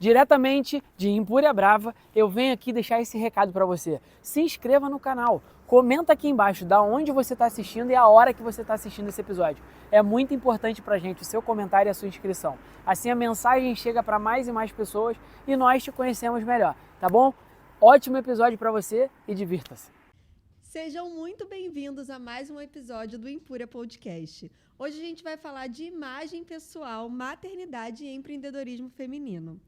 Diretamente de Impúria Brava, eu venho aqui deixar esse recado para você. Se inscreva no canal, comenta aqui embaixo da onde você está assistindo e a hora que você está assistindo esse episódio. É muito importante para a gente o seu comentário e a sua inscrição. Assim a mensagem chega para mais e mais pessoas e nós te conhecemos melhor, tá bom? Ótimo episódio para você e divirta-se. Sejam muito bem-vindos a mais um episódio do Impúria Podcast. Hoje a gente vai falar de imagem pessoal, maternidade e empreendedorismo feminino.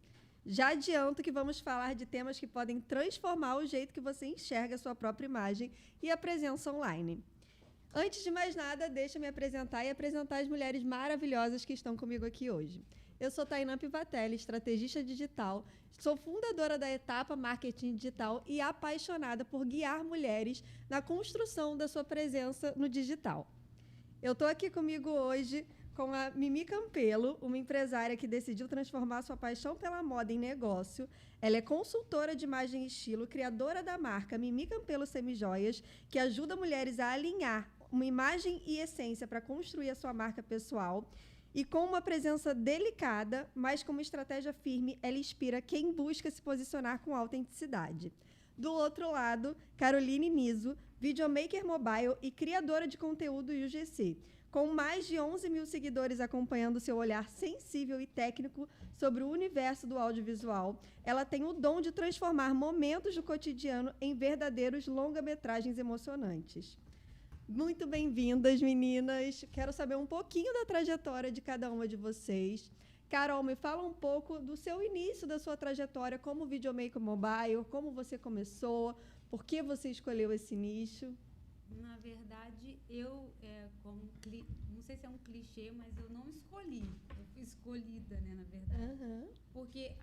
Já adianto que vamos falar de temas que podem transformar o jeito que você enxerga a sua própria imagem e a presença online. Antes de mais nada, deixa eu me apresentar e apresentar as mulheres maravilhosas que estão comigo aqui hoje. Eu sou Tainá Pivatelli, estrategista digital, sou fundadora da Etapa Marketing Digital e apaixonada por guiar mulheres na construção da sua presença no digital. Eu estou aqui comigo hoje com a Mimi Campelo, uma empresária que decidiu transformar sua paixão pela moda em negócio. Ela é consultora de imagem e estilo, criadora da marca Mimi Campelo Semijoias, que ajuda mulheres a alinhar uma imagem e essência para construir a sua marca pessoal. E com uma presença delicada, mas com uma estratégia firme, ela inspira quem busca se posicionar com autenticidade. Do outro lado, Caroline Niso, videomaker mobile e criadora de conteúdo UGC. Com mais de 11 mil seguidores acompanhando seu olhar sensível e técnico sobre o universo do audiovisual, ela tem o dom de transformar momentos do cotidiano em verdadeiros longa-metragens emocionantes. Muito bem-vindas, meninas. Quero saber um pouquinho da trajetória de cada uma de vocês. Carol, me fala um pouco do seu início da sua trajetória como videomaker mobile, como você começou, por que você escolheu esse nicho? Na verdade, não sei se é um clichê, mas eu não escolhi. Eu fui escolhida, né, na verdade. Uhum. Porque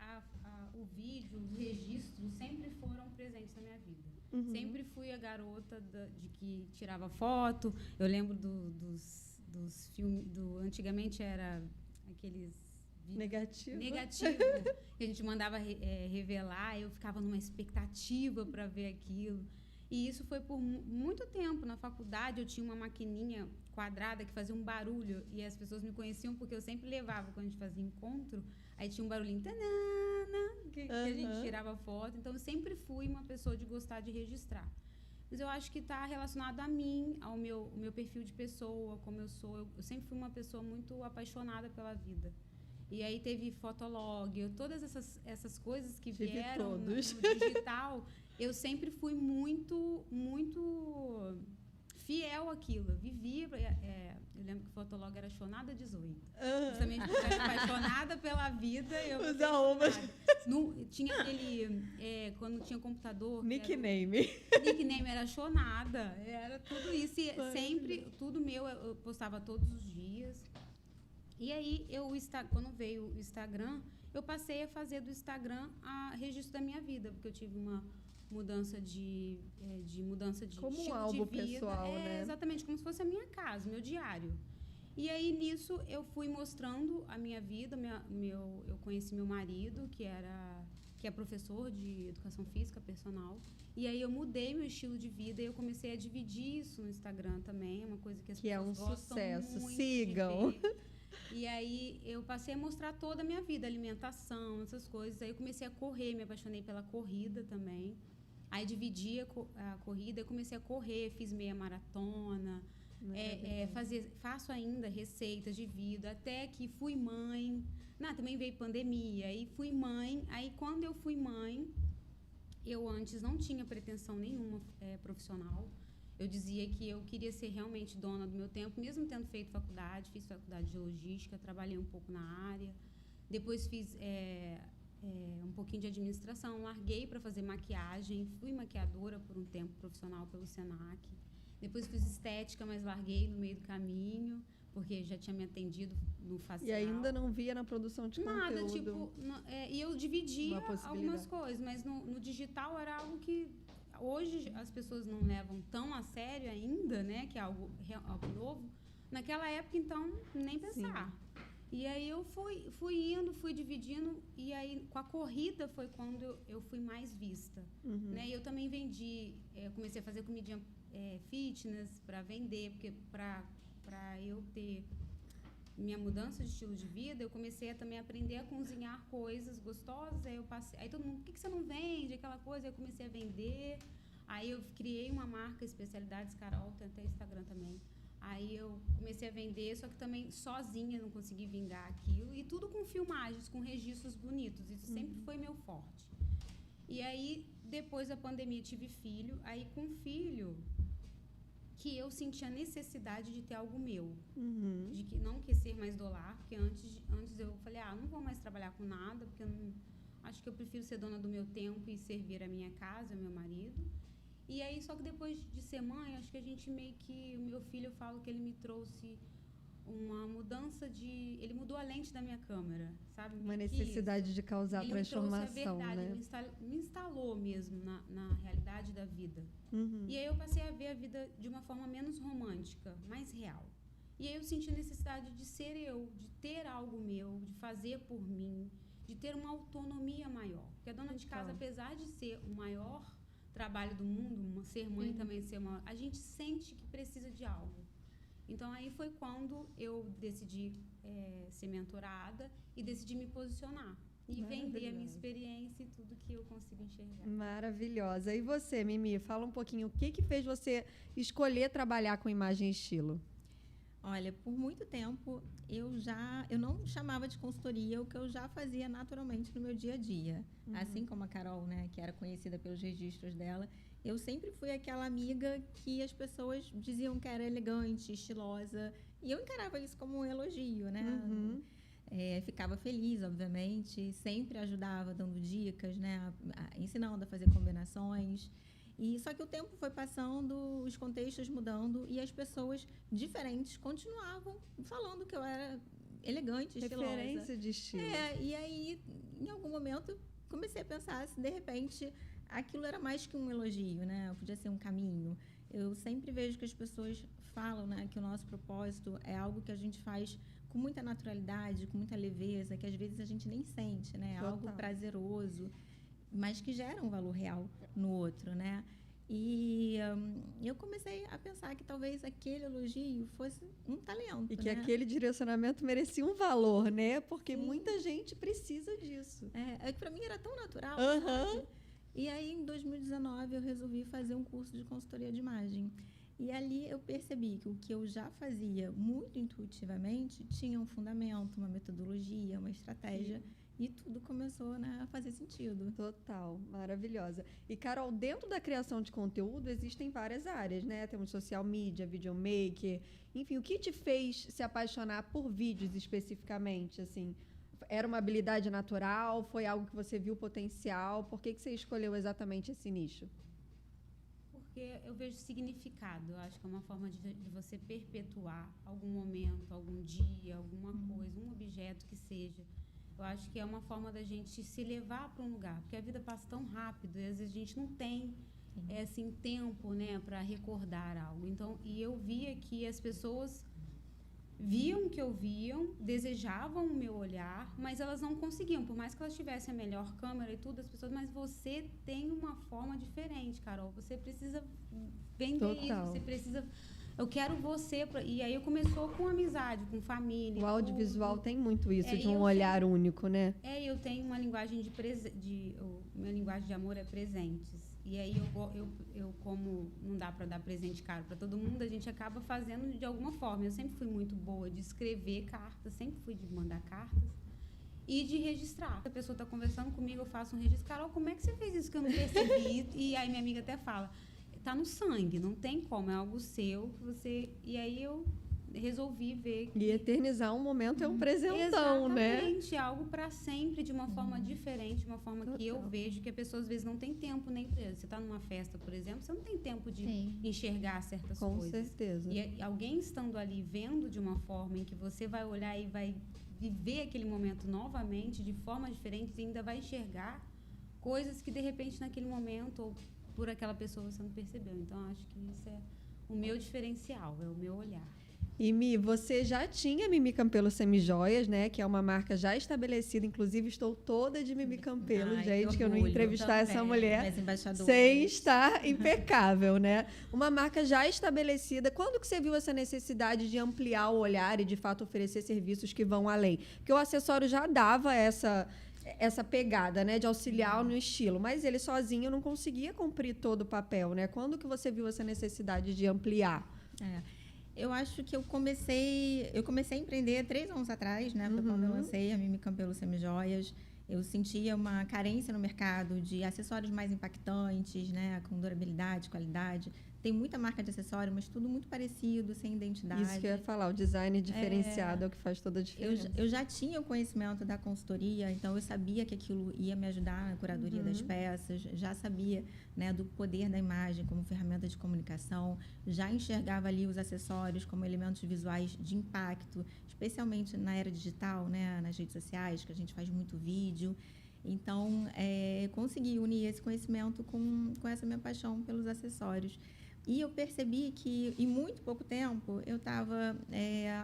o vídeo, os registros sempre foram presentes na minha vida. Uhum. Sempre fui a garota de que tirava foto. Eu lembro dos filmes, antigamente era aqueles Negativo. Que a gente mandava revelar. Eu ficava numa expectativa para ver aquilo. E isso foi por muito tempo. Na faculdade eu tinha uma maquininha quadrada que fazia um barulho e as pessoas me conheciam porque eu sempre levava, quando a gente fazia encontro, aí tinha um barulhinho que a gente tirava foto. Então eu sempre fui uma pessoa de gostar de registrar. Mas eu acho que está relacionado a mim, ao meu perfil de pessoa, como eu sou. Eu sempre fui uma pessoa muito apaixonada pela vida. E aí teve Fotolog, todas essas coisas que vieram no digital, eu sempre fui muito, muito fiel àquilo. Eu vivia, eu lembro que Fotolog era Chonada 18. Justamente porque eu era apaixonada pela vida. Os arrobas. Tinha aquele, quando tinha computador... Nickname era Chonada, era tudo isso. E sempre, tudo meu, eu postava todos os dias. E aí, quando veio o Instagram, eu passei a fazer do Instagram a registro da minha vida, porque eu tive uma mudança de como estilo um álbum de vida. pessoal, né? Exatamente, como se fosse a minha casa, meu diário. E aí, nisso, eu fui mostrando a minha vida. Eu conheci meu marido, que é professor de educação física, personal. E aí, eu mudei meu estilo de vida e eu comecei a dividir isso no Instagram também. É uma coisa que as pessoas gostam muito. Que é um sucesso, sigam! E aí, eu passei a mostrar toda a minha vida, alimentação, essas coisas. Aí, eu comecei a correr, me apaixonei pela corrida também. Aí, dividi a corrida, eu comecei a correr, fiz meia maratona. Faço ainda receitas de vida, até que fui mãe. Também veio pandemia, aí fui mãe. Aí, quando eu fui mãe, eu antes não tinha pretensão nenhuma profissional. Eu dizia que eu queria ser realmente dona do meu tempo, mesmo tendo feito faculdade. Fiz faculdade de logística, trabalhei um pouco na área. Depois fiz um pouquinho de administração, larguei para fazer maquiagem. Fui maquiadora por um tempo profissional pelo Senac. Depois fiz estética, mas larguei no meio do caminho, porque já tinha me atendido no facial. E ainda não via na produção de conteúdo. E eu dividia algumas coisas, mas no digital era algo que... Hoje as pessoas não levam tão a sério ainda, né? Que é algo novo. Naquela época, então, nem pensar. Sim. E aí eu fui indo, fui dividindo. E aí, com a corrida, foi quando eu fui mais vista. Uhum. Né? E eu também vendi, comecei a fazer comidinha fitness para vender, porque para eu ter minha mudança de estilo de vida, eu comecei a também aprender a cozinhar coisas gostosas. Aí todo mundo, por que você não vende aquela coisa? Aí eu comecei a vender. Aí eu criei uma marca, Especialidades Carol, tem até Instagram também. Aí eu comecei a vender, só que também sozinha não consegui vingar aquilo. E tudo com filmagens, com registros bonitos. Isso sempre foi meu forte. E aí, depois da pandemia, tive filho. Aí, com filho, que eu senti a necessidade de ter algo meu. De que não quer ser mais dolar. Porque antes eu falei, não vou mais trabalhar com nada, porque eu não, acho que eu prefiro ser dona do meu tempo e servir a minha casa, meu marido. E aí, só que depois de ser mãe, acho que a gente meio que... O meu filho, eu falo que ele me trouxe uma mudança de... Ele mudou a lente da minha câmera, sabe? Uma necessidade de causar ele transformação, me trouxe a verdade, né? me instalou mesmo na realidade da vida. E aí eu passei a ver a vida de uma forma menos romântica, mais real. E aí eu senti a necessidade de ser eu, de ter algo meu, de fazer por mim, de ter uma autonomia maior. Porque a dona de casa, apesar de ser o maior trabalho do mundo, ser mãe também ser uma... A gente sente que precisa de algo. Então, aí foi quando eu decidi ser mentorada e decidi me posicionar. E vender a minha experiência e tudo que eu consigo enxergar. Maravilhosa. E você, Mimi, fala um pouquinho, o que fez você escolher trabalhar com imagem e estilo? Olha, por muito tempo eu não chamava de consultoria o que eu já fazia naturalmente no meu dia a dia. Assim como a Carol, né, que era conhecida pelos registros dela, eu sempre fui aquela amiga que as pessoas diziam que era elegante, estilosa, e eu encarava isso como um elogio, né? Ficava feliz, obviamente, sempre ajudava dando dicas, né, ensinando a fazer combinações. E só que o tempo foi passando, os contextos mudando e as pessoas diferentes continuavam falando que eu era elegante, estilosa. Referência de estilo. E aí, em algum momento, comecei a pensar se, de repente, aquilo era mais que um elogio, né? Podia ser um caminho. Eu sempre vejo que as pessoas falam, né, que o nosso propósito é algo que a gente faz com muita naturalidade, com muita leveza, que às vezes a gente nem sente, né? Total. Algo prazeroso, mas que gera um valor real no outro, né? E eu comecei a pensar que talvez aquele elogio fosse um talento, E que né? aquele direcionamento merecia um valor, né? Porque muita gente precisa disso. É que para mim era tão natural, Aham. sabe? E aí, em 2019, eu resolvi fazer um curso de consultoria de imagem. E ali eu percebi que o que eu já fazia muito intuitivamente tinha um fundamento, uma metodologia, uma estratégia. E tudo começou, né, a fazer sentido. Total, maravilhosa. E, Carol, dentro da criação de conteúdo existem várias áreas, né? Temos social media, videomaker, enfim, o que te fez se apaixonar por vídeos especificamente, assim? Era uma habilidade natural? Foi algo que você viu potencial? Por que você escolheu exatamente esse nicho? Porque eu vejo significado. Eu acho que é uma forma de você perpetuar algum momento, algum dia, alguma coisa, um objeto que seja. Eu acho que é uma forma da gente se levar para um lugar, porque a vida passa tão rápido e às vezes a gente não tem assim, tempo, né, para recordar algo. Então, e eu via que as pessoas viam o que eu viam, desejavam o meu olhar, mas elas não conseguiam, por mais que elas tivessem a melhor câmera e tudo, as pessoas, mas você tem uma forma diferente, Carol, você precisa vender isso, você precisa... Eu quero você... E aí começou com amizade, com família. O audiovisual tem muito isso, de um eu olhar único, né? Eu tenho uma linguagem minha linguagem de amor é presentes. E aí eu como não dá para dar presente caro para todo mundo, a gente acaba fazendo de alguma forma. Eu sempre fui muito boa de escrever cartas, sempre fui de mandar cartas e de registrar. A pessoa está conversando comigo, eu faço um registro. Carol, como é que você fez isso que eu não percebi? E aí minha amiga até fala... Tá no sangue, não tem como, é algo seu que você... E aí eu resolvi ver que... E eternizar um momento é um presentão, né? Exatamente, é algo para sempre, de uma forma diferente, de uma forma que eu vejo que a pessoa às vezes não tem tempo nem... Você tá numa festa, por exemplo, você não tem tempo de enxergar certas coisas. Com certeza. E alguém estando ali vendo de uma forma em que você vai olhar e vai viver aquele momento novamente, de forma diferente, e ainda vai enxergar coisas que de repente naquele momento... ou por aquela pessoa você não percebeu. Então, acho que isso é o meu diferencial, é o meu olhar. E Mi, você já tinha Mimi Campelo Semijoias, né? Que é uma marca já estabelecida. Inclusive, estou toda de Mimi Campelo, Ai, gente, que eu não orgulho entrevistar essa também, mulher minhas embaixadoras. sem estar impecável, né? Uma marca já estabelecida. Quando que você viu essa necessidade de ampliar o olhar e, de fato, oferecer serviços que vão além? Porque o acessório já dava essa pegada, né, de auxiliar no estilo, mas ele sozinho não conseguia cumprir todo o papel, né? Quando que você viu essa necessidade de ampliar? Eu acho que eu comecei a empreender 3 anos atrás, né? Foi quando eu lancei a Mimi Campelo Semijoias. Eu sentia uma carência no mercado de acessórios mais impactantes, né? Com durabilidade, qualidade. Tem muita marca de acessório, mas tudo muito parecido, sem identidade. Isso que eu ia falar, o design diferenciado é o que faz toda a diferença. Eu já tinha o conhecimento da consultoria, então eu sabia que aquilo ia me ajudar na curadoria das peças, já sabia, né, do poder da imagem como ferramenta de comunicação, já enxergava ali os acessórios como elementos visuais de impacto, especialmente na era digital, né, nas redes sociais, que a gente faz muito vídeo. Então, consegui unir esse conhecimento com essa minha paixão pelos acessórios. E eu percebi que, em muito pouco tempo, eu estava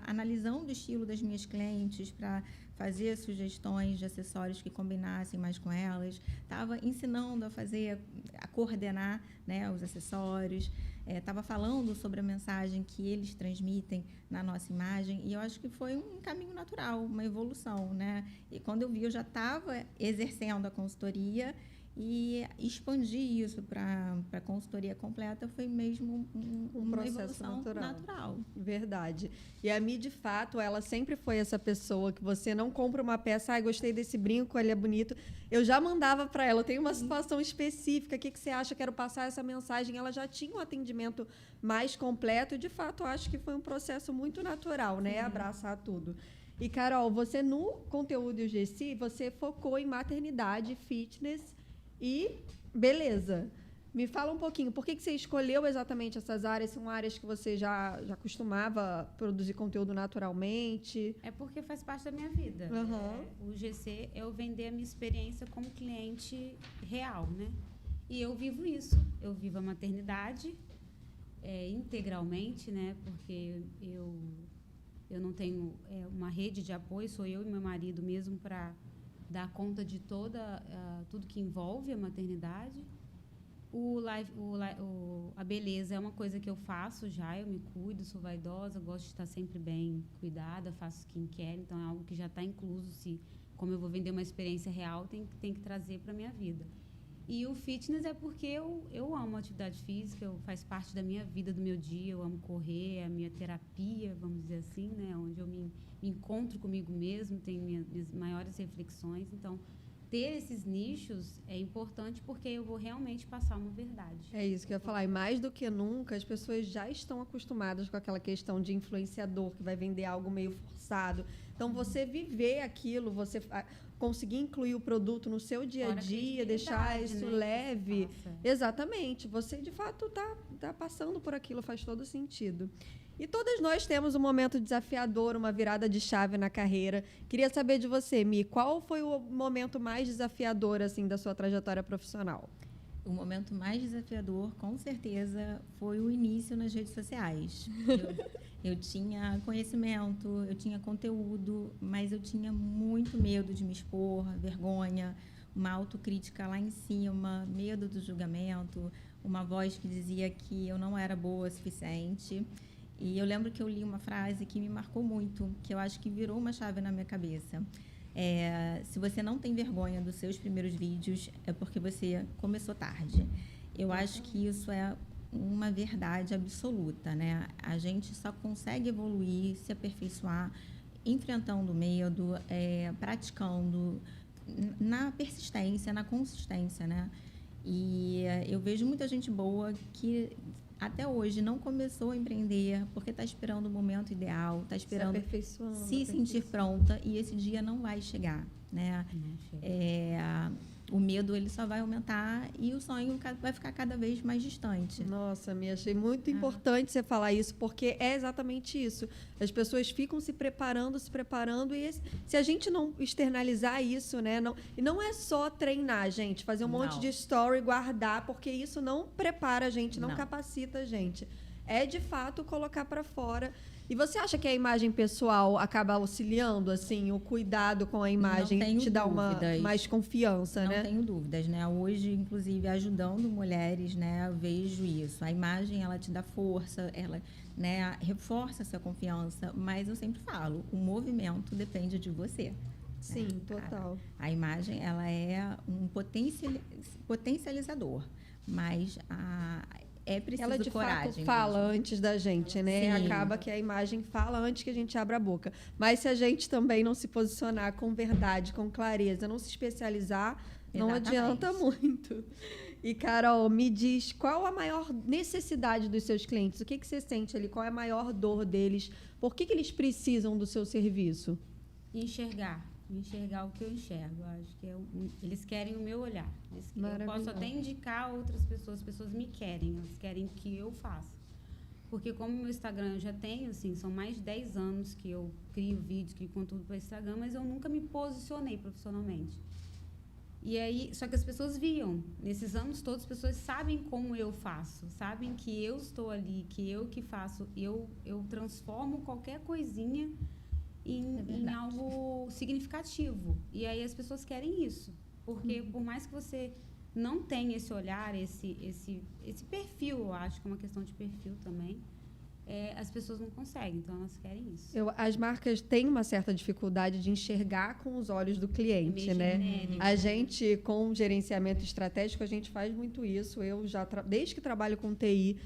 analisando o estilo das minhas clientes para fazer sugestões de acessórios que combinassem mais com elas. Estava ensinando a coordenar, né, os acessórios. Estava falando sobre a mensagem que eles transmitem na nossa imagem. E eu acho que foi um caminho natural, uma evolução, né? E quando eu vi, eu já estava exercendo a consultoria. E expandir isso para a consultoria completa foi mesmo um processo natural. Verdade. E a Mi, de fato, ela sempre foi essa pessoa que você não compra uma peça, gostei desse brinco, ele é bonito. Eu já mandava para ela, eu tenho uma situação específica, o que você acha, quero passar essa mensagem. Ela já tinha um atendimento mais completo e, de fato, acho que foi um processo muito natural, né? Abraçar tudo. E, Carol, você no conteúdo UGC, você focou em maternidade, fitness e beleza. Me fala um pouquinho, por que você escolheu exatamente essas áreas? São áreas que você já costumava produzir conteúdo naturalmente? É porque faz parte da minha vida. O GC é eu vender a minha experiência como cliente real, né? E eu vivo isso. Eu vivo a maternidade integralmente, né? Porque eu não tenho uma rede de apoio, sou eu e meu marido mesmo para dar conta de tudo que envolve a maternidade. A beleza é uma coisa que eu faço já, eu me cuido, sou vaidosa, gosto de estar sempre bem cuidada, faço skincare, então é algo que já está incluso. Como eu vou vender uma experiência real, tem que trazer para a minha vida. E o fitness é porque eu amo a atividade física, faz parte da minha vida, do meu dia, eu amo correr, é a minha terapia, vamos dizer assim, né? Onde eu me encontro comigo mesmo, tenho minhas maiores reflexões. Então, ter esses nichos é importante porque eu vou realmente passar uma verdade. É isso que eu ia falar. E mais do que nunca, as pessoas já estão acostumadas com aquela questão de influenciador, que vai vender algo meio forçado. Então, você viver aquilo, você conseguir incluir o produto no seu dia a dia, deixar isso leve. Exatamente. Você, de fato, tá passando por aquilo, faz todo sentido. E todas nós temos um momento desafiador, uma virada de chave na carreira. Queria saber de você, Mi, qual foi o momento mais desafiador assim da sua trajetória profissional? O momento mais desafiador, com certeza, foi o início nas redes sociais. Eu tinha conhecimento, eu tinha conteúdo, mas eu tinha muito medo de me expor, vergonha, uma autocrítica lá em cima, medo do julgamento, uma voz que dizia que eu não era boa o suficiente. E eu lembro que eu li uma frase que me marcou muito, que eu acho que virou uma chave na minha cabeça. Se você não tem vergonha dos seus primeiros vídeos, é porque você começou tarde. Eu acho que isso é uma verdade absoluta, né? A gente só consegue evoluir, se aperfeiçoar, enfrentando o medo, praticando, na persistência, na consistência, né? E eu vejo muita gente boa que até hoje não começou a empreender porque está esperando o momento ideal, está esperando se sentir pronta e esse dia não vai chegar, né? O medo ele só vai aumentar e o sonho vai ficar cada vez mais distante. Nossa, me achei muito importante você falar isso, porque é exatamente isso. As pessoas ficam se preparando e se a gente não externalizar isso, né? E não é só treinar, gente, fazer um monte de story, guardar, porque isso não prepara a gente, não capacita a gente. É, de fato, colocar para fora. E você acha que a imagem pessoal acaba auxiliando, assim, o cuidado com a imagem tenho te dá dúvidas. mais confiança, Não né? tenho dúvidas, né? Hoje, inclusive, ajudando mulheres, né? Eu vejo isso. A imagem, ela te dá força, ela, né, reforça essa confiança. Mas eu sempre falo, o movimento depende de você. Sim, total. A imagem, ela é um potencializador. Mas é preciso Ela de coragem fato fala mesmo. antes da gente, né? Sim. Acaba que a imagem fala antes que a gente abra a boca. Mas se a gente também não se posicionar com verdade, com clareza, não se especializar, não Exatamente. adianta muito. E, Carol, me diz, qual a maior necessidade dos seus clientes? O que você sente ali? Qual é a maior dor deles? Por que eles precisam do seu serviço? Enxergar o que eu enxergo. Eu acho que eles querem o meu olhar. Eu posso Maravilhoso. até indicar outras pessoas, as pessoas me querem, elas querem que eu faça. Porque como meu Instagram eu já tenho, assim, são mais de 10 anos que eu crio vídeos, crio conteúdo para Instagram, mas eu nunca me posicionei profissionalmente. E aí, só que as pessoas viam, nesses anos todos, as pessoas sabem como eu faço, sabem que eu estou ali, que eu que faço, eu transformo qualquer coisinha em algo significativo. E aí as pessoas querem isso. Porque por mais que você não tenha esse olhar, esse perfil, eu acho que é uma questão de perfil também, as pessoas não conseguem, então elas querem isso. As marcas têm uma certa dificuldade de enxergar com os olhos do cliente, Meio né? genérico. A gente, com gerenciamento estratégico, a gente faz muito isso. Eu já, desde que trabalho com TI,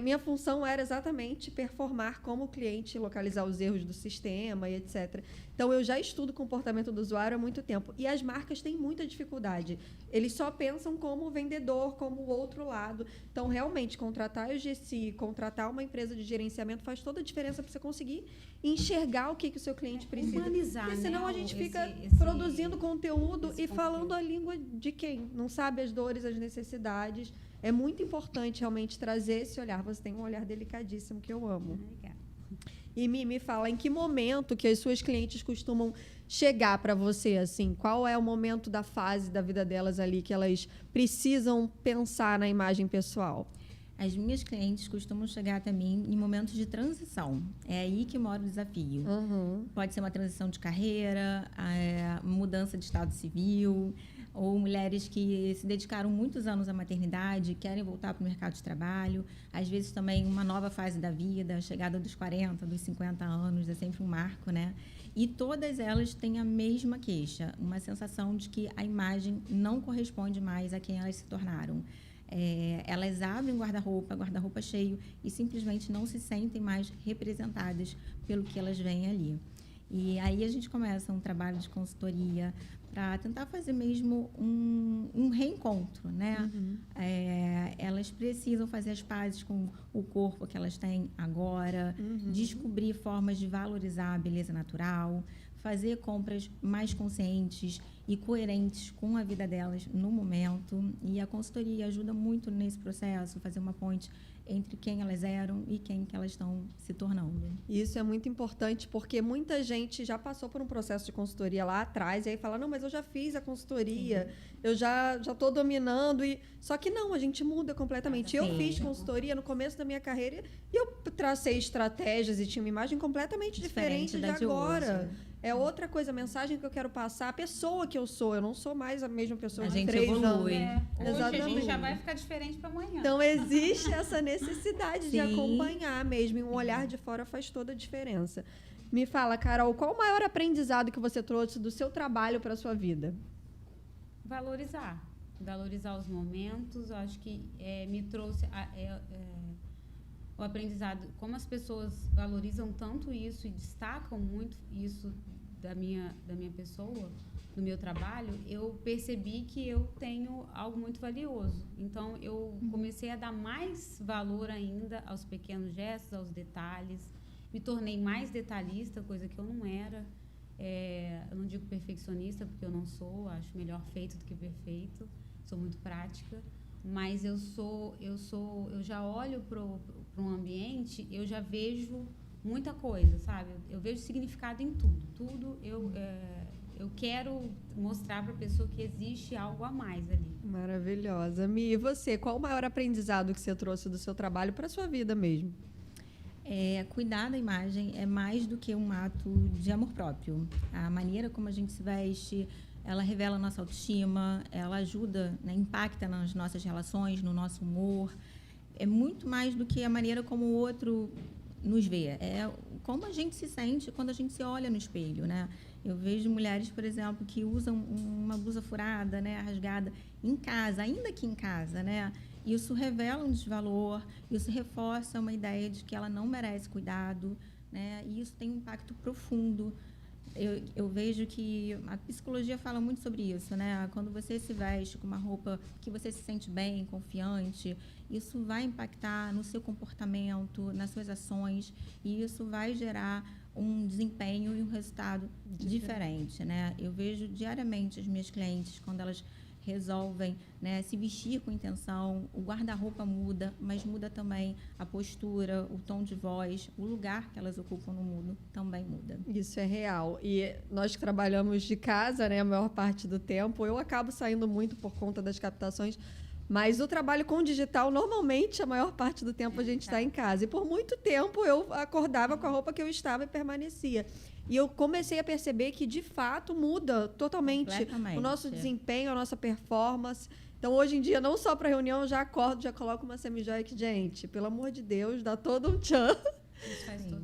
minha função era exatamente performar como cliente, localizar os erros do sistema e etc. Então, eu já estudo o comportamento do usuário há muito tempo. E as marcas têm muita dificuldade. Eles só pensam como vendedor, como o outro lado. Então, realmente, contratar o GC, contratar uma empresa de gerenciamento faz toda a diferença para você conseguir enxergar o que o seu cliente precisa. Humanizar, Porque senão né, a gente fica esse produzindo conteúdo e conteúdo. falando a língua de quem não sabe as dores, as necessidades. É muito importante realmente trazer esse olhar. Você tem um olhar delicadíssimo que eu amo. Obrigada. E me fala, em que momento que as suas clientes costumam chegar para você, assim? Qual é o momento da fase da vida delas ali que elas precisam pensar na imagem pessoal? As minhas clientes costumam chegar até mim em momentos de transição. É aí que mora o desafio. Pode ser uma transição de carreira, mudança de estado civil, ou mulheres que se dedicaram muitos anos à maternidade, querem voltar para o mercado de trabalho. Às vezes também uma nova fase da vida, a chegada dos 40, dos 50 anos, é sempre um marco, né? E todas elas têm a mesma queixa, uma sensação de que a imagem não corresponde mais a quem elas se tornaram. Elas abrem o guarda-roupa cheio e simplesmente não se sentem mais representadas pelo que elas veem ali. E aí a gente começa um trabalho de consultoria para tentar fazer mesmo um reencontro, né? Elas precisam fazer as pazes com o corpo que elas têm agora, descobrir formas de valorizar a beleza natural, fazer compras mais conscientes e coerentes com a vida delas no momento. E a consultoria ajuda muito nesse processo, fazer uma ponte entre quem elas eram e quem que elas estão se tornando. Isso é muito importante, porque muita gente já passou por um processo de consultoria lá atrás, e aí fala, não, mas eu já fiz a consultoria, eu já estou dominando. Só que não, a gente muda completamente. Eu fiz consultoria no começo da minha carreira e eu tracei estratégias e tinha uma imagem completamente diferente de agora. Hoje. É outra coisa, a mensagem que eu quero passar, a pessoa que eu sou. Eu não sou mais a mesma pessoa A de gente 3 evolui. anos. Hoje a Exatamente. gente já vai ficar diferente para amanhã. Então, existe essa necessidade de Sim. acompanhar mesmo. E um olhar de fora faz toda a diferença. Me fala, Carol, qual o maior aprendizado que você trouxe do seu trabalho para a sua vida? Valorizar os momentos. Eu acho que me trouxe o aprendizado, como as pessoas valorizam tanto isso e destacam muito isso da minha pessoa, do meu trabalho, eu percebi que eu tenho algo muito valioso. Então, eu comecei a dar mais valor ainda aos pequenos gestos, aos detalhes. Me tornei mais detalhista, coisa que eu não era. Eu não digo perfeccionista, porque eu não sou. Acho melhor feito do que perfeito. Sou muito prática. Mas eu já olho para um ambiente, eu já vejo muita coisa, sabe? Eu vejo significado em tudo. Tudo eu quero mostrar para a pessoa que existe algo a mais ali. Maravilhosa. Mi, e você, qual o maior aprendizado que você trouxe do seu trabalho para a sua vida mesmo? Cuidar da imagem é mais do que um ato de amor próprio. A maneira como a gente se veste, ela revela a nossa autoestima, ela ajuda, né, impacta nas nossas relações, no nosso humor. É muito mais do que a maneira como o outro nos vê. É como a gente se sente quando a gente se olha no espelho, né? Eu vejo mulheres, por exemplo, que usam uma blusa furada, né, rasgada, em casa, ainda que em casa, né? Isso revela um desvalor, isso reforça uma ideia de que ela não merece cuidado, né? E isso tem um impacto profundo. Eu vejo que a psicologia fala muito sobre isso, né? Quando você se veste com uma roupa que você se sente bem, confiante, isso vai impactar no seu comportamento, nas suas ações, e isso vai gerar um desempenho e um resultado diferente, né? Eu vejo diariamente as minhas clientes, quando elas resolvem, né, se vestir com intenção, o guarda-roupa muda, mas muda também a postura, o tom de voz, o lugar que elas ocupam no mundo também muda. Isso é real. E nós que trabalhamos de casa, né, a maior parte do tempo, eu acabo saindo muito por conta das captações, mas o trabalho com digital, normalmente, a maior parte do tempo a gente está em casa. E por muito tempo eu acordava com a roupa que eu estava e permanecia. E eu comecei a perceber que, de fato, muda totalmente o nosso desempenho, a nossa performance. Então, hoje em dia, não só para reunião, eu já acordo, já coloco uma semijoia que, gente, pelo amor de Deus, dá todo um tchan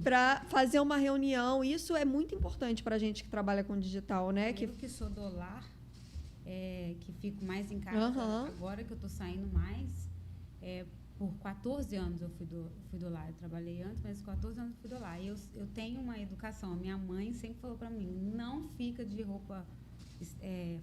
para fazer uma reunião. Isso é muito importante para a gente que trabalha com digital, né? Que sou do lar, que fico mais em casa, agora que eu estou saindo mais, por 14 anos eu fui do lar. Eu trabalhei antes, mas 14 anos eu fui do lar. E eu tenho uma educação. A minha mãe sempre falou para mim, não fica de roupa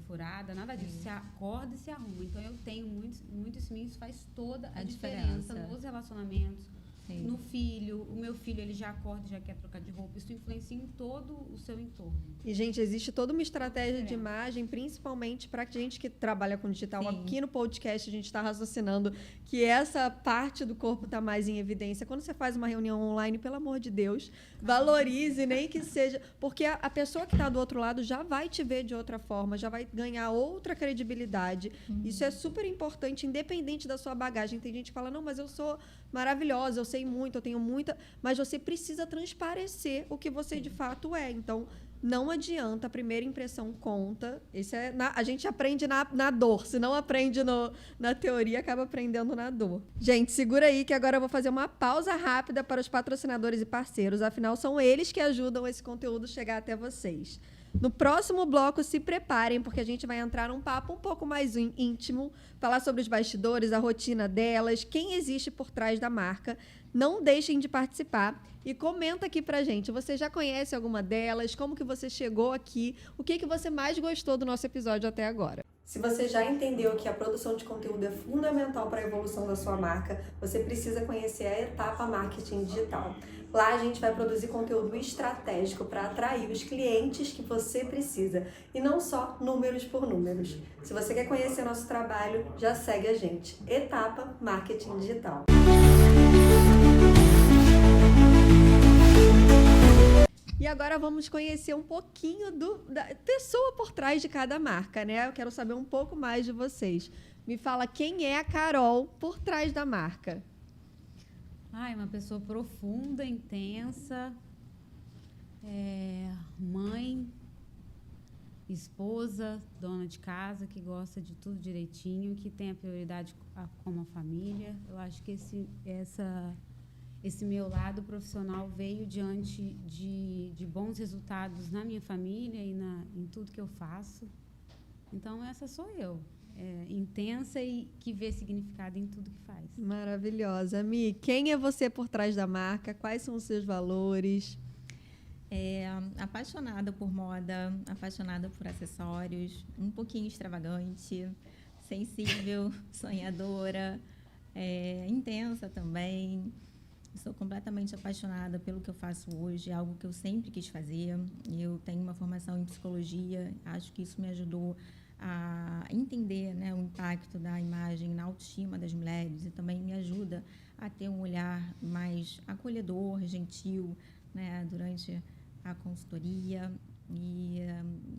furada, nada disso. Se acorda e se arruma. Então, eu tenho muito isso faz toda a diferença nos relacionamentos, no filho. O meu filho, ele já acorda e já quer trocar de roupa. Isso influencia em todo o seu entorno. E, gente, existe toda uma estratégia de imagem, principalmente para a gente que trabalha com digital. Aqui no podcast, a gente está raciocinando que essa parte do corpo está mais em evidência. Quando você faz uma reunião online, pelo amor de Deus, valorize, nem que seja... Porque a pessoa que está do outro lado já vai te ver de outra forma, já vai ganhar outra credibilidade. Isso é super importante, independente da sua bagagem. Tem gente que fala, não, mas eu sou maravilhosa, eu sei muito, eu tenho muita... Mas você precisa transparecer o que você de fato é. Então, não adianta, a primeira impressão conta. Isso a gente aprende na dor. Se não aprende na teoria, acaba aprendendo na dor. Gente, segura aí que agora eu vou fazer uma pausa rápida para os patrocinadores e parceiros. Afinal, são eles que ajudam esse conteúdo chegar até vocês. No próximo bloco, se preparem, porque a gente vai entrar num papo um pouco mais íntimo, falar sobre os bastidores, a rotina delas, quem existe por trás da marca. Não deixem de participar e comenta aqui pra gente. Você já conhece alguma delas? Como que você chegou aqui? O que você mais gostou do nosso episódio até agora? Se você já entendeu que a produção de conteúdo é fundamental para a evolução da sua marca, você precisa conhecer a Etapa Marketing Digital. Lá a gente vai produzir conteúdo estratégico para atrair os clientes que você precisa e não só números por números. Se você quer conhecer nosso trabalho, já segue a gente. Etapa Marketing Digital. E agora vamos conhecer um pouquinho da pessoa por trás de cada marca, né? Eu quero saber um pouco mais de vocês. Me fala quem é a Carol por trás da marca. Uma pessoa profunda, intensa, mãe, esposa, dona de casa, que gosta de tudo direitinho, que tem a prioridade como a família. Eu acho que esse meu lado profissional veio diante de bons resultados na minha família e em tudo que eu faço. Então, essa sou eu. Intensa e que vê significado em tudo que faz. Maravilhosa. Mi, quem é você por trás da marca? Quais são os seus valores? Apaixonada por moda, apaixonada por acessórios, um pouquinho extravagante, sensível, sonhadora, intensa também. Sou completamente apaixonada pelo que eu faço hoje, algo que eu sempre quis fazer. Eu tenho uma formação em psicologia, acho que isso me ajudou a entender, né, o impacto da imagem na autoestima das mulheres e também me ajuda a ter um olhar mais acolhedor, gentil, né, durante a consultoria e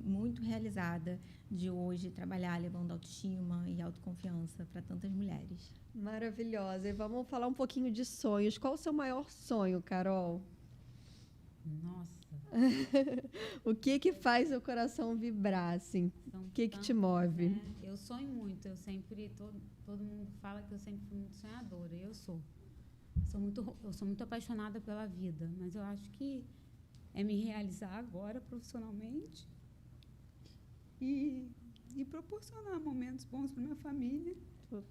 muito realizada de hoje trabalhar levando autoestima e autoconfiança para tantas mulheres. Maravilhosa. E vamos falar um pouquinho de sonhos. Qual o seu maior sonho, Carol? Nossa, O que faz seu coração vibrar, assim? são O que te tantos, move? né? Eu sonho muito, todo mundo fala que eu sempre fui muito sonhadora, eu sou. Eu sou muito apaixonada pela vida, mas eu acho que é me realizar agora profissionalmente e proporcionar momentos bons para minha família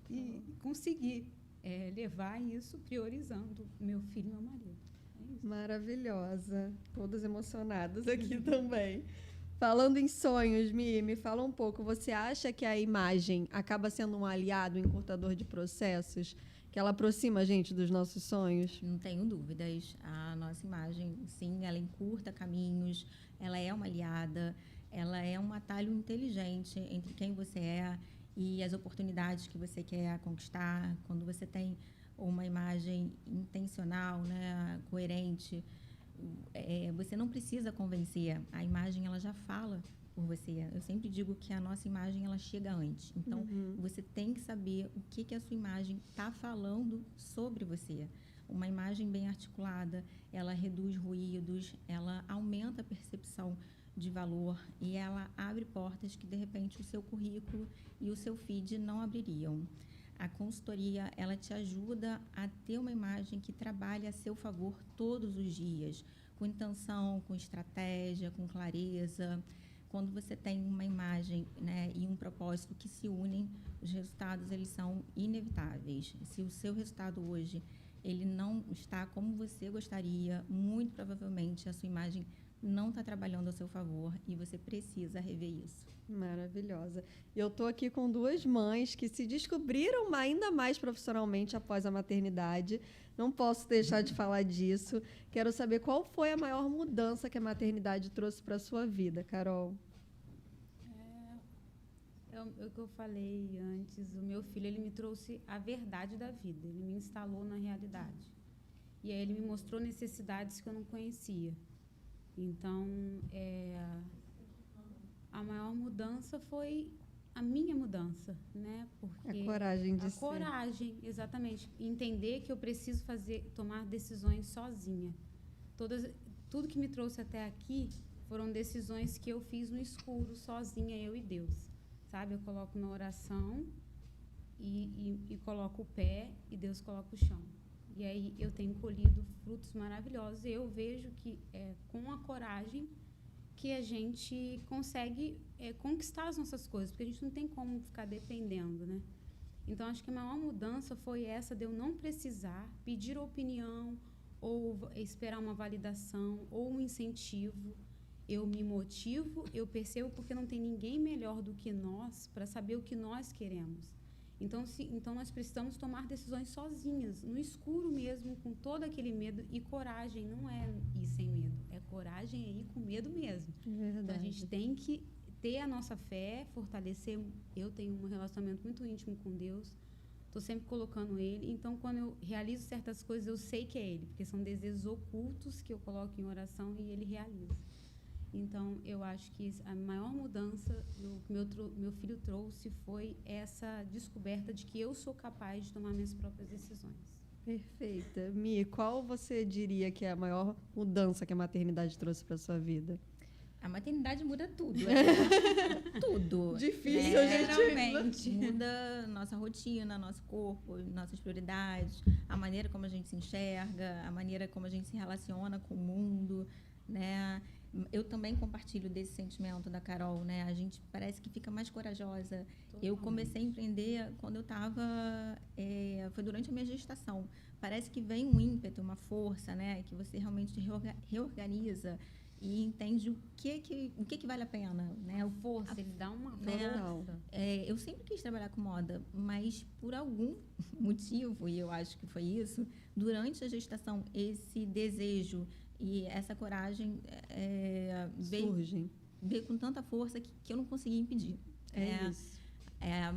e conseguir levar isso priorizando meu filho e meu marido. É isso. Maravilhosa. Todas emocionadas aqui também. Falando em sonhos, me fala um pouco. Você acha que a imagem acaba sendo um aliado encurtador de processos? Que ela aproxima a gente dos nossos sonhos? Não tenho dúvidas. A nossa imagem, sim, ela encurta caminhos, ela é uma aliada, ela é um atalho inteligente entre quem você é e as oportunidades que você quer conquistar. Quando você tem uma imagem intencional, né, coerente, você não precisa convencer. A imagem, ela já fala por você. Eu sempre digo que a nossa imagem, ela chega antes. Então, você tem que saber o que a sua imagem está falando sobre você. Uma imagem bem articulada, ela reduz ruídos, ela aumenta a percepção de valor e ela abre portas que, de repente, o seu currículo e o seu feed não abririam. A consultoria, ela te ajuda a ter uma imagem que trabalhe a seu favor todos os dias, com intenção, com estratégia, com clareza. Quando você tem uma imagem, né, e um propósito que se unem, os resultados, eles são inevitáveis. Se o seu resultado hoje ele não está como você gostaria, muito provavelmente a sua imagem não está trabalhando a seu favor e você precisa rever isso. Maravilhosa. Eu estou aqui com duas mães que se descobriram ainda mais profissionalmente após a maternidade. Não posso deixar de falar disso. Quero saber qual foi a maior mudança que a maternidade trouxe para a sua vida, Carol. É o que eu falei antes, o meu filho, ele me trouxe a verdade da vida, ele me instalou na realidade. E aí ele me mostrou necessidades que eu não conhecia. Então, a maior mudança foi a minha mudança, né? Porque A coragem de a ser. coragem, exatamente. Entender que eu preciso tomar decisões sozinha. Tudo que me trouxe até aqui foram decisões que eu fiz no escuro, sozinha, eu e Deus. Sabe? Eu coloco na oração e coloco o pé e Deus coloca o chão. E aí eu tenho colhido frutos maravilhosos. E eu vejo que é com a coragem que a gente consegue conquistar as nossas coisas, porque a gente não tem como ficar dependendo, né? Então, acho que a maior mudança foi essa de eu não precisar pedir opinião ou esperar uma validação ou um incentivo. Eu me motivo, eu percebo porque não tem ninguém melhor do que nós para saber o que nós queremos. Então, nós precisamos tomar decisões sozinhas, no escuro mesmo, com todo aquele medo. E coragem não é ir sem medo, é coragem é ir com medo mesmo. Verdade. Então, a gente tem que ter a nossa fé, fortalecer. Eu tenho um relacionamento muito íntimo com Deus, estou sempre colocando Ele. Então, quando eu realizo certas coisas, eu sei que é Ele, porque são desejos ocultos que eu coloco em oração e Ele realiza. Então, eu acho que a maior mudança que meu filho trouxe foi essa descoberta de que eu sou capaz de tomar minhas próprias decisões. Perfeita. Mi, qual você diria que é a maior mudança que a maternidade trouxe para sua vida? A maternidade muda tudo. Tudo. Difícil, a gente. Geralmente. Muda nossa rotina, nosso corpo, nossas prioridades, a maneira como a gente se enxerga, a maneira como a gente se relaciona com o mundo, né? Eu também compartilho desse sentimento da Carol, né? A gente parece que fica mais corajosa. Eu comecei a empreender quando eu estava... foi durante a minha gestação. Parece que vem um ímpeto, uma força, né? Que você realmente reorganiza e entende o que vale a pena, né? Ele dá uma Total. Eu sempre quis trabalhar com moda, mas por algum motivo, e eu acho que foi isso, durante a gestação, esse desejo e essa coragem veio com tanta força que eu não consegui impedir. Isso.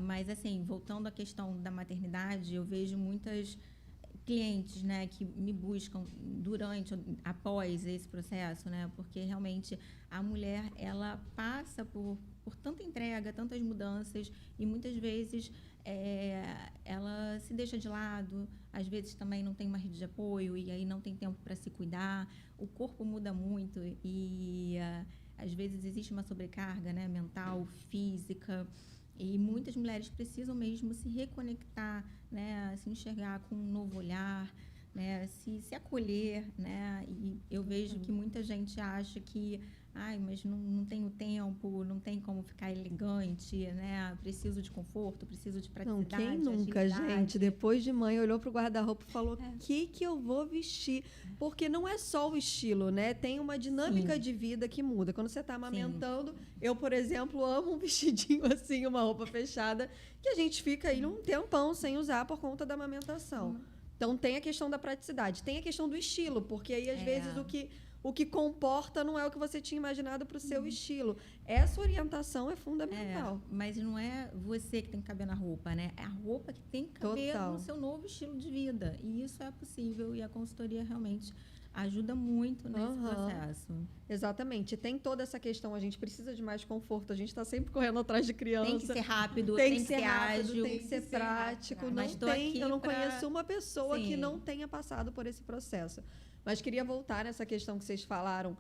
Mas, assim, voltando à questão da maternidade, eu vejo muitas clientes, né, que me buscam após esse processo, né, porque realmente a mulher, ela passa por tanta entrega, tantas mudanças, e muitas vezes ela se deixa de lado, às vezes também não tem uma rede de apoio e aí não tem tempo para se cuidar, o corpo muda muito e às vezes existe uma sobrecarga, né, mental, física, e muitas mulheres precisam mesmo se reconectar, né, se enxergar com um novo olhar, né, se acolher, né, e eu vejo que muita gente acha que mas não tenho tempo, não tem como ficar elegante, né? Preciso de conforto, preciso de praticidade, Não, quem nunca, agilidade. gente, depois de mãe, olhou pro guarda-roupa e falou, que eu vou vestir? Porque não é só o estilo, né? Tem uma dinâmica de vida que muda. Quando você tá amamentando, eu, por exemplo, amo um vestidinho assim, uma roupa fechada, que a gente fica aí um tempão sem usar por conta da amamentação. Então, tem a questão da praticidade, tem a questão do estilo, porque aí, às vezes, o que comporta não é o que você tinha imaginado para o seu estilo. Essa orientação é fundamental. Mas não é você que tem que caber na roupa, né? É a roupa que tem que caber no seu novo estilo de vida. E isso é possível e a consultoria realmente ajuda muito nesse processo. Exatamente. Tem toda essa questão, a gente precisa de mais conforto, a gente está sempre correndo atrás de criança. Tem que ser rápido, tem que ser ágil, tem que ser prático. Eu não conheço uma pessoa que não tenha passado por esse processo. Mas queria voltar nessa questão que vocês falaram,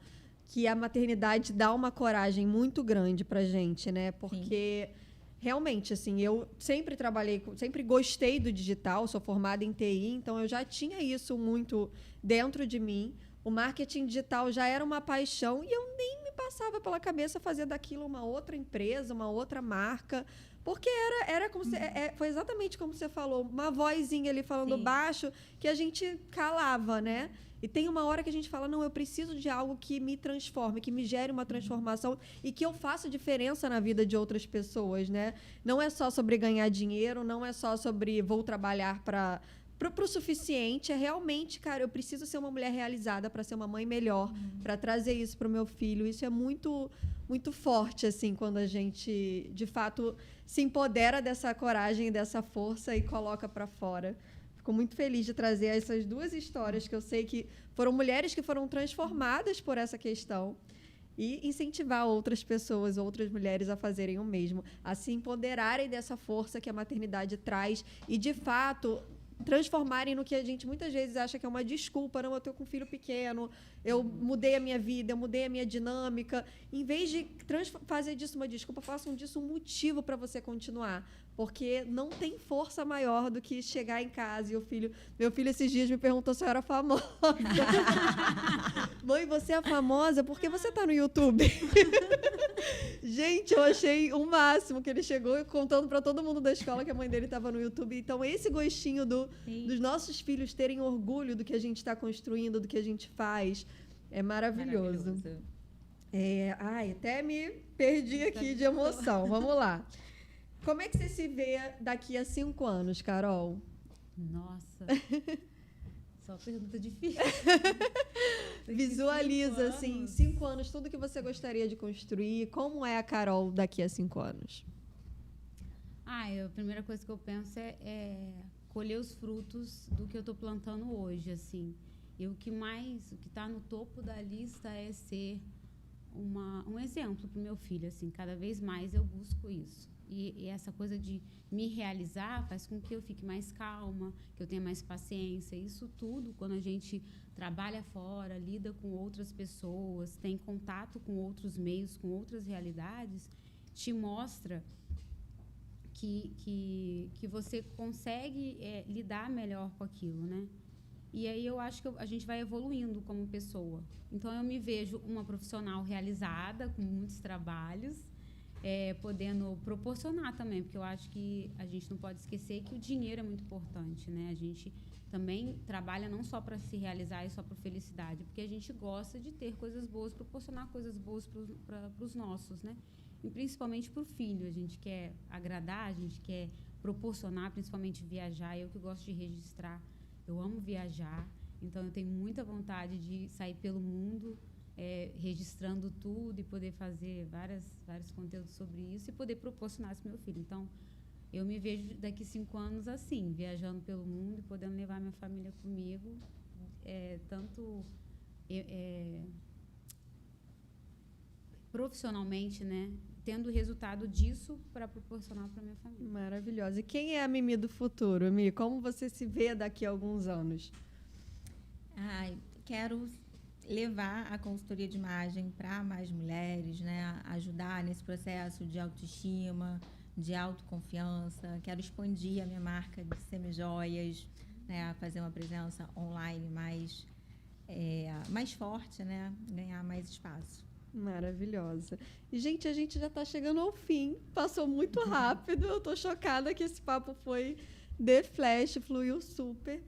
que a maternidade dá uma coragem muito grande pra gente, né? Porque realmente, assim, eu sempre sempre gostei do digital, sou formada em TI, então eu já tinha isso muito dentro de mim. O marketing digital já era uma paixão e eu nem me passava pela cabeça fazer daquilo uma outra empresa, uma outra marca. Porque era como foi exatamente como você falou, uma vozinha ali falando baixo que a gente calava, né? E tem uma hora que a gente fala, não, eu preciso de algo que me transforme, que me gere uma transformação e que eu faça diferença na vida de outras pessoas, né? Não é só sobre ganhar dinheiro, não é só sobre vou trabalhar pro suficiente, é realmente, cara, eu preciso ser uma mulher realizada para ser uma mãe melhor, para trazer isso pro meu filho. Isso é muito, muito forte, assim, quando a gente, de fato, se empodera dessa coragem, dessa força e coloca para fora. Fico muito feliz de trazer essas duas histórias que eu sei que foram mulheres que foram transformadas por essa questão e incentivar outras pessoas, outras mulheres a fazerem o mesmo, a se empoderarem dessa força que a maternidade traz e, de fato, transformarem no que a gente muitas vezes acha que é uma desculpa. Não, eu estou com um filho pequeno, eu mudei a minha vida, eu mudei a minha dinâmica. Em vez de fazer disso uma desculpa, façam disso um motivo para você continuar. Porque não tem força maior do que chegar em casa e meu filho esses dias me perguntou se eu era famosa. Mãe, você é famosa? Por que você está no YouTube? Gente, eu achei o máximo que ele chegou contando para todo mundo da escola que a mãe dele estava no YouTube. Então, esse gostinho dos nossos filhos terem orgulho do que a gente está construindo, do que a gente faz, é maravilhoso. Até me perdi aqui de emoção. Vamos lá. Como é que você se vê daqui a 5 anos, Carol? Nossa, só pergunta difícil. Visualiza, assim, 5 anos, tudo que você gostaria de construir. Como é a Carol daqui a 5 anos? A primeira coisa que eu penso é colher os frutos do que eu estou plantando hoje, assim. E o que está no topo da lista é ser um exemplo para o meu filho, assim. Cada vez mais eu busco isso. E essa coisa de me realizar faz com que eu fique mais calma, que eu tenha mais paciência. Isso tudo, quando a gente trabalha fora, lida com outras pessoas, tem contato com outros meios, com outras realidades, te mostra que você consegue lidar melhor com aquilo, né? E aí eu acho que a gente vai evoluindo como pessoa. Então, eu me vejo uma profissional realizada, com muitos trabalhos, podendo proporcionar também, porque eu acho que a gente não pode esquecer que o dinheiro é muito importante, né? A gente também trabalha não só para se realizar e só para felicidade, porque a gente gosta de ter coisas boas, proporcionar coisas boas para os nossos, né? E principalmente para o filho, a gente quer agradar, a gente quer proporcionar, principalmente viajar. Eu que gosto de registrar, eu amo viajar, então eu tenho muita vontade de sair pelo mundo, registrando tudo e poder fazer vários conteúdos sobre isso e poder proporcionar isso ao meu filho. Então, eu me vejo daqui 5 anos assim, viajando pelo mundo e podendo levar minha família comigo, tanto profissionalmente, né, tendo resultado disso para proporcionar para minha família. Maravilhosa. E quem é a Mimi do futuro, Mi? Como você se vê daqui a alguns anos? Quero levar a consultoria de imagem para mais mulheres, né? Ajudar nesse processo de autoestima, de autoconfiança. Quero expandir a minha marca de semijoias, né? Fazer uma presença online mais forte, né? Ganhar mais espaço. Maravilhosa. E, gente, a gente já está chegando ao fim. Passou muito rápido. Eu estou chocada que esse papo foi de flash, fluiu super.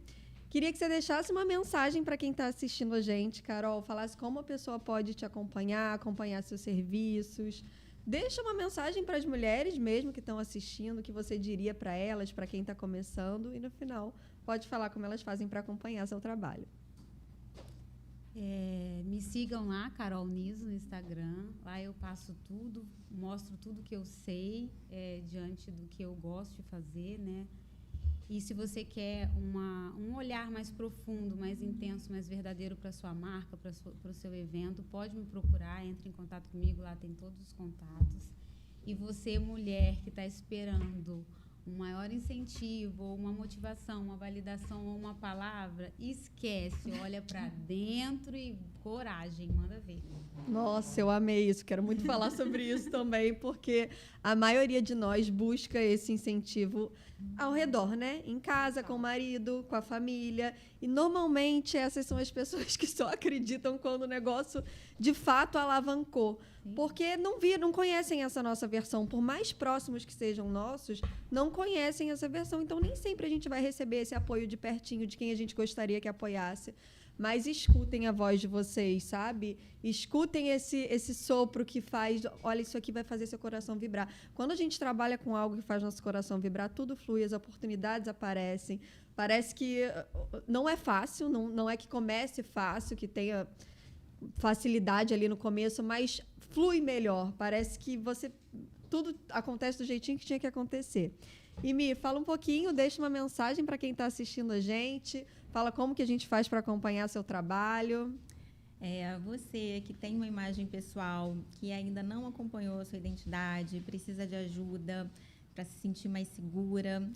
Queria que você deixasse uma mensagem para quem está assistindo a gente, Carol. Falasse como a pessoa pode te acompanhar seus serviços. Deixa uma mensagem para as mulheres mesmo que estão assistindo, que você diria para elas, para quem está começando. E, no final, pode falar como elas fazem para acompanhar seu trabalho. Me sigam lá, Carol Niso, no Instagram. Lá eu passo tudo, mostro tudo que eu sei diante do que eu gosto de fazer, né? E se você quer um olhar mais profundo, mais intenso, mais verdadeiro para a sua marca, para o seu evento, pode me procurar, entre em contato comigo, lá tem todos os contatos. E você, mulher, que está esperando um maior incentivo, uma motivação, uma validação ou uma palavra, esquece, olha para dentro e coragem, manda ver. Nossa, eu amei isso. Quero muito falar sobre isso também, porque a maioria de nós busca esse incentivo ao redor, né? Em casa, com o marido, com a família. E, normalmente, essas são as pessoas que só acreditam quando o negócio, de fato, alavancou. Porque não conhecem essa nossa versão. Por mais próximos que sejam nossos, não conhecem essa versão. Então, nem sempre a gente vai receber esse apoio de pertinho de quem a gente gostaria que apoiasse. Mas escutem a voz de vocês, sabe? Escutem esse sopro que faz... Olha, isso aqui vai fazer seu coração vibrar. Quando a gente trabalha com algo que faz nosso coração vibrar, tudo flui, as oportunidades aparecem. Parece que não é fácil, não é que comece fácil, que tenha facilidade ali no começo, mas flui melhor. Parece que tudo acontece do jeitinho que tinha que acontecer. E, Mi, fala um pouquinho, deixa uma mensagem para quem está assistindo a gente. Fala como que a gente faz para acompanhar seu trabalho. Você que tem uma imagem pessoal, que ainda não acompanhou a sua identidade, precisa de ajuda para se sentir mais segura.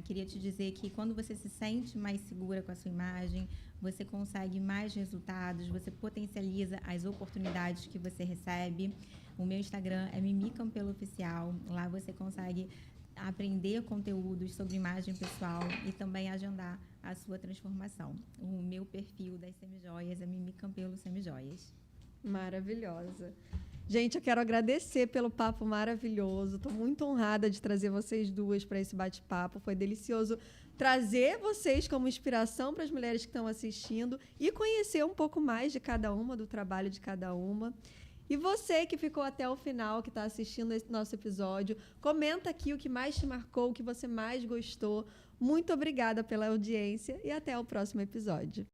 Queria te dizer que quando você se sente mais segura com a sua imagem, você consegue mais resultados, você potencializa as oportunidades que você recebe. O meu Instagram é Mimi Campelo Oficial. Lá você consegue aprender conteúdos sobre imagem pessoal e também agendar a sua transformação. O meu perfil das semijoias é Mimi Campelo Semijoias. Maravilhosa. Gente, eu quero agradecer pelo papo maravilhoso. Estou muito honrada de trazer vocês duas para esse bate-papo. Foi delicioso trazer vocês como inspiração para as mulheres que estão assistindo e conhecer um pouco mais de cada uma, do trabalho de cada uma. E você que ficou até o final, que está assistindo esse nosso episódio, comenta aqui o que mais te marcou, o que você mais gostou. Muito obrigada pela audiência e até o próximo episódio.